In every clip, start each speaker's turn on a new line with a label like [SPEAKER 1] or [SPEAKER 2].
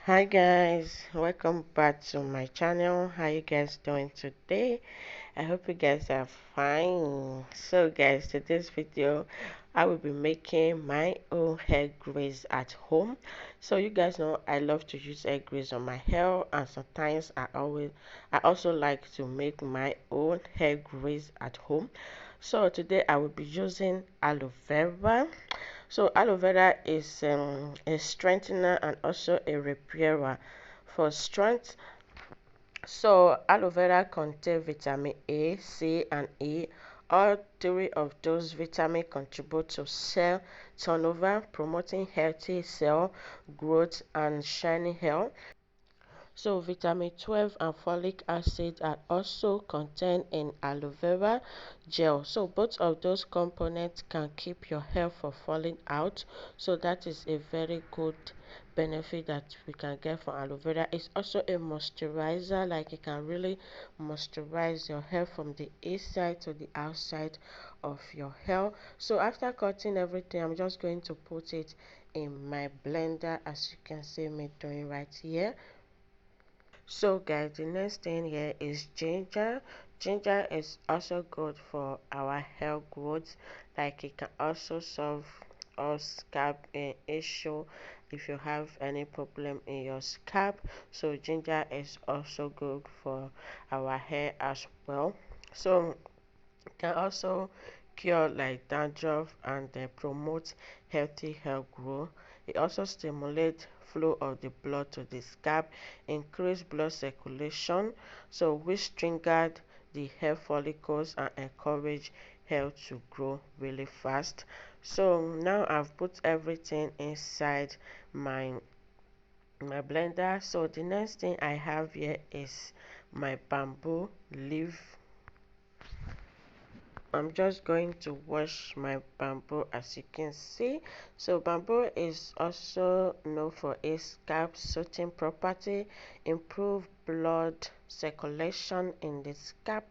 [SPEAKER 1] Hi guys, welcome back to my channel. How you guys doing today? I hope you guys are fine. So guys, today's video I will be making my own hair grease at home. So you guys know I love to use hair grease on my hair, and sometimes I also like to make my own hair grease at home. So today I will be using aloe vera. So aloe vera is a strengthener and also a repairer for strength. So aloe vera contains vitamin A, C, and E. All three of those vitamins contribute to cell turnover, promoting healthy cell growth and shiny hair. So vitamin 12 and folic acid are also contained in aloe vera gel. So both of those components can keep your hair from falling out. So that is a very good benefit that we can get from aloe vera. It's also a moisturizer, like it can really moisturize your hair from the inside to the outside of your hair. So after cutting everything, I'm just going to put it in my blender, as you can see me doing right here. So guys, the next thing here is ginger. Ginger is also good for our hair growth, like it can also solve all scalp issue if you have any problem in your scalp. So ginger is also good for our hair as well. So it can also cure like dandruff and promote healthy hair growth. It also stimulates flow of the blood to the scalp, increase blood circulation, so which triggered the hair follicles and encourage hair to grow really fast. So now I've put everything inside my blender. So the next thing I have here is my bamboo leaf. I'm just going to wash my bamboo, as you can see. So bamboo is also known for its scalp soothing property, improve blood circulation in the scalp,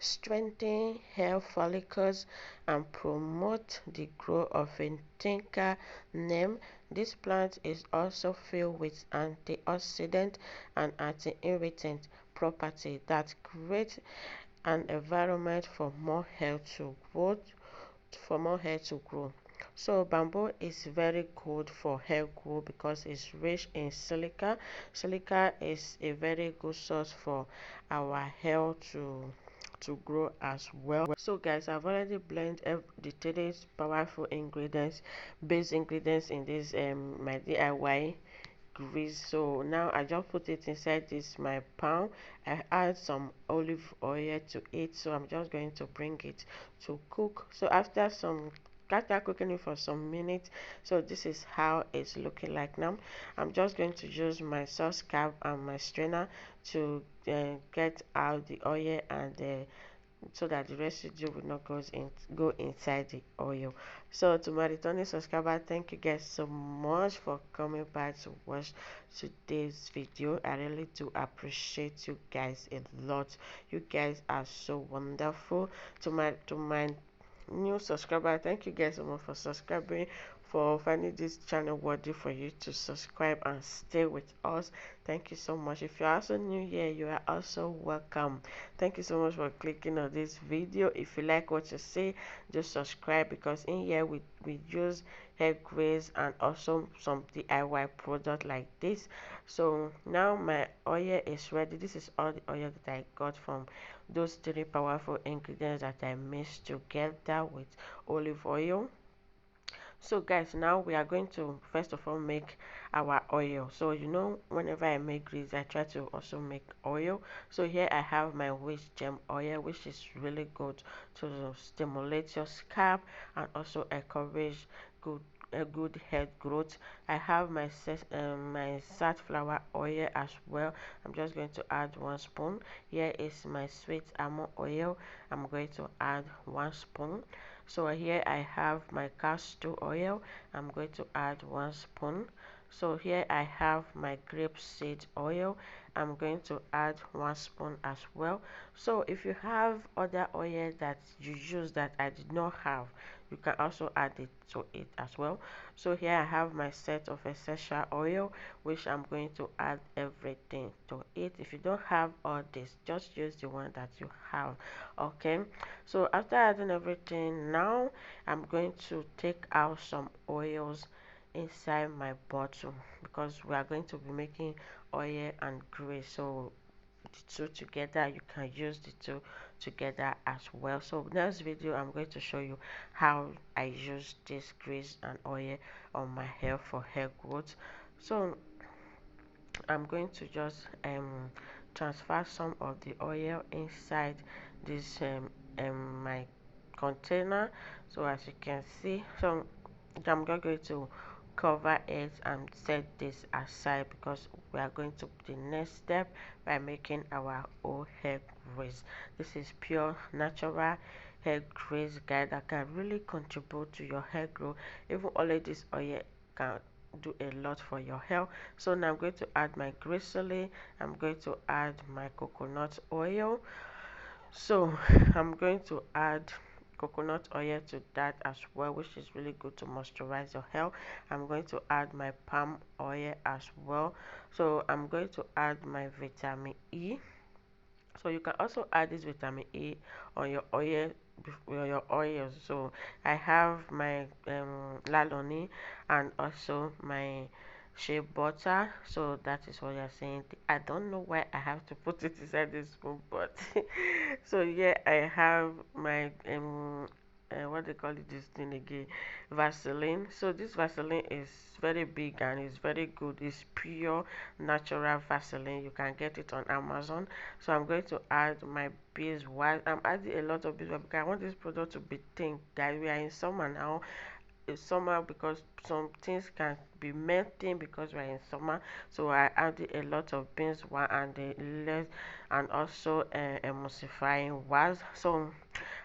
[SPEAKER 1] strengthen hair follicles, and promote the growth of a thicker nail. This plant is also filled with antioxidant and anti-irritant property that create an environment for more hair to grow. So bamboo is very good for hair growth because it's rich in silica. Silica is a very good source for our hair to grow as well. So guys, I've already blended the today's powerful ingredients, base ingredients in this my DIY grease. So now I just put it inside this my pan. I add some olive oil to it, so I'm just going to bring it to cook. So after cooking it for some minutes, so this is how it's looking like now. I'm just going to use my sauce cap and my strainer to get out the oil and so that the residue will not go inside the oil. So to my returning subscriber, thank you guys so much for coming back to watch today's video. I really do appreciate you guys a lot. You guys are so wonderful. To my new subscriber, thank you guys so much for subscribing, for finding this channel worthy for you to subscribe and stay with us. Thank you so much. If you're also new here, you are also welcome. Thank you so much for clicking on this video. If you like what you see, just subscribe, because in here we use hair grease and also some DIY product like this. So now my oil is ready. This is all the oil that I got from those three powerful ingredients that I mixed together with olive oil. So guys, now we are going to first of all make our oil. So you know, whenever I make grease, I try to also make oil. So here I have my witch gem oil, which is really good to stimulate your scalp and also encourage a good hair growth. I have my safflower oil as well. I'm just going to add 1 spoon. Here is my sweet almond oil. I'm going to add 1 spoon. So here I have my castor oil. I'm going to add 1 spoon. So here I have my grapeseed oil. I'm going to add 1 spoon as well. So if you have other oil that you use that I did not have, you can also add it to it as well. So here I have my set of essential oil, which I'm going to add everything to it. If you don't have all this, just use the one that you have. Okay, so after adding everything, now I'm going to take out some oils inside my bottle, because we are going to be making oil and grease. So the two together, you can use the two together as well. So next video I'm going to show you how I use this grease and oil on my hair for hair growth. So I'm going to just transfer some of the oil inside this my container. So as you can see, so I'm just going to cover it and set this aside, because we are going to the next step by making our own hair grease. This is pure natural hair grease, guys, that can really contribute to your hair growth. Even only this oil can do a lot for your hair. So now I'm going to add my glycerin, I'm going to add my coconut oil. So I'm going to add coconut oil to that as well, which is really good to moisturize your hair. I'm going to add my palm oil as well. So I'm going to add my vitamin E. So you can also add this vitamin E on your oil, on your oils. So I have my lanolin and also my shea butter. So that is what you're saying. I don't know why I have to put it inside this spoon, but so yeah, I have my what they call it, this thing again, Vaseline. So this Vaseline is very big and it's very good. It's pure natural Vaseline. You can get it on Amazon. So I'm going to add my beeswax. I'm adding a lot of beeswax because I want this product to be thin, that we are in summer now. It's summer, because some things can be melting because we're in summer. So I added a lot of beeswax and the less, and also emulsifying wax. So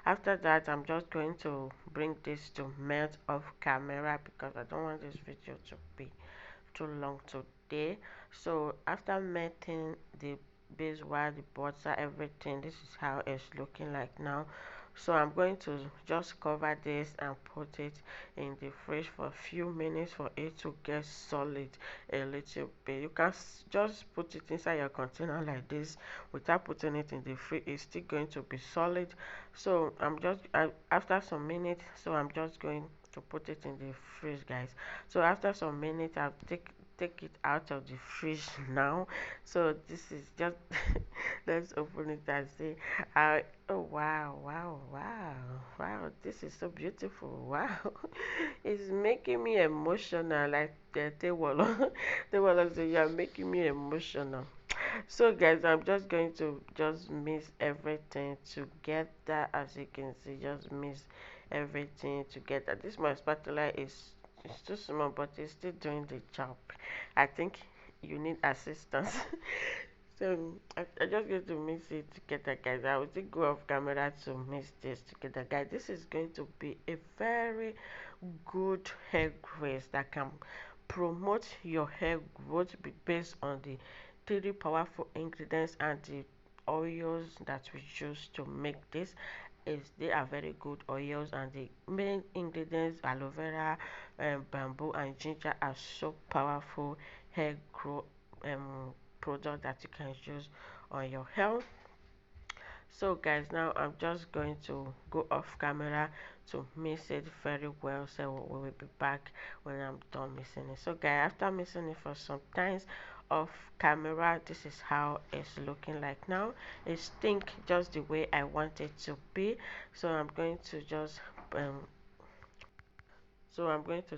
[SPEAKER 1] after that, I'm just going to bring this to melt off camera, because I don't want this video to be too long today. So after melting the beeswax, the butter, everything, this is how it's looking like now. So I'm going to just cover this and put it in the fridge for a few minutes for it to get solid a little bit. You can just put it inside your container like this without putting it in the fridge. It's still going to be solid. So after some minutes, so I'm just going to put it in the fridge, guys. So after some minutes, I'll take it out of the fridge now. So this is just let's open it and see. Oh wow, wow, wow, wow, this is so beautiful. Wow. It's making me emotional, like the table. The one say you're making me emotional. So guys, I'm just going to just mix everything together. As you can see, just mix everything together. This my spatula is, it's too small, but it's still doing the job. I think you need assistance. So I just going to mix it together, guys. I will still go off camera to mix this together, guys. This is going to be a very good hair grease that can promote your hair growth based on the three powerful ingredients and the oils that we choose to make this. Is they are very good oils, and the main ingredients, aloe vera, bamboo and ginger, are so powerful hair growth product that you can use on your hair. So guys, now I'm just going to go off camera to mix it very well. So we will be back when I'm done mixing it. So guys, after mixing it for some times off camera, this is how it's looking like now. It's think just the way I want it to be. So I'm going to just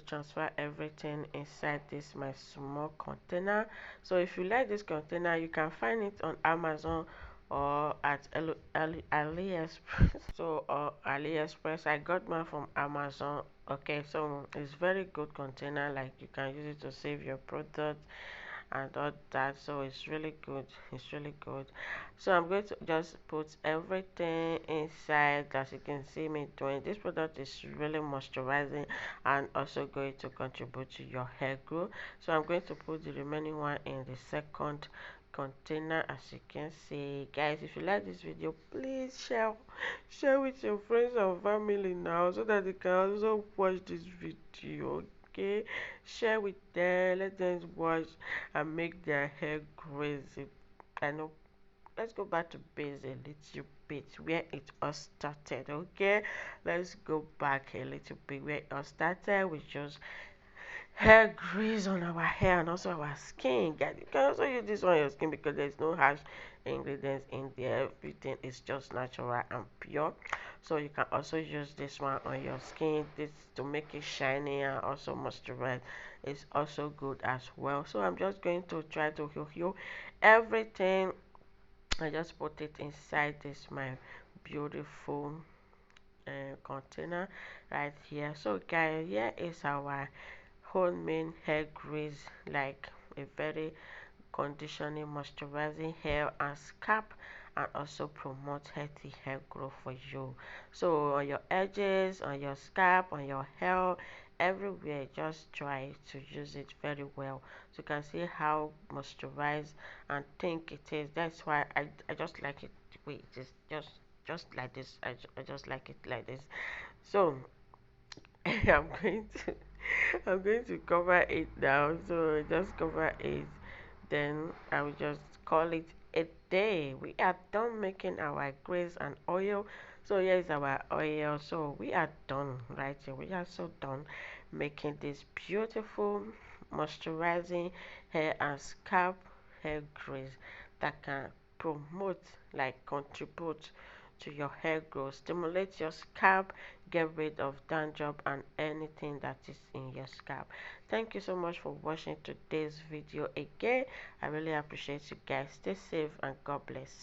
[SPEAKER 1] transfer everything inside this my small container. So if you like this container, you can find it on Amazon or at AliExpress. So AliExpress, I got mine from Amazon. Okay, so it's very good container, like you can use it to save your product and all that. So it's really good, it's really good. So I'm going to just put everything inside. As you can see me doing, this product is really moisturizing and also going to contribute to your hair growth. So I'm going to put the remaining one in the second container, as you can see. Guys, if you like this video, please share with your friends and family now, so that they can also watch this video. Okay, share with them, let them watch and make their hair crazy. I know. Let's go back to base a little bit, where it all started. Okay, let's go back a little bit where it all started with just hair grease on our hair and also our skin. Guys, you can also use this on your skin because there's no harsh ingredients in there. Everything is just natural and pure. So you can also use this one on your skin, this to make it shiny and also moisturize. It's also good as well. So I'm just going to try to heal everything. I just put it inside this my beautiful container right here. So guys, here is our homemade hair grease, like a very conditioning, moisturizing hair and scalp, and also promote healthy hair growth for you. So on your edges, on your scalp, on your hair, everywhere, just try to use it very well, so you can see how moisturized and think it is. That's why I just like it the way it is, just like this. I just like it like this. So I'm going to I'm going to cover it now. So just cover it. Then I will just call it a day. We are done making our grease and oil. So here is our oil. So we are done right here. We are so done making this beautiful moisturizing hair and scalp hair grease that can promote, like contribute to your hair growth, stimulate your scalp, get rid of dandruff and anything that is in your scalp. Thank you so much for watching today's video again. I really appreciate you guys. Stay safe and God bless.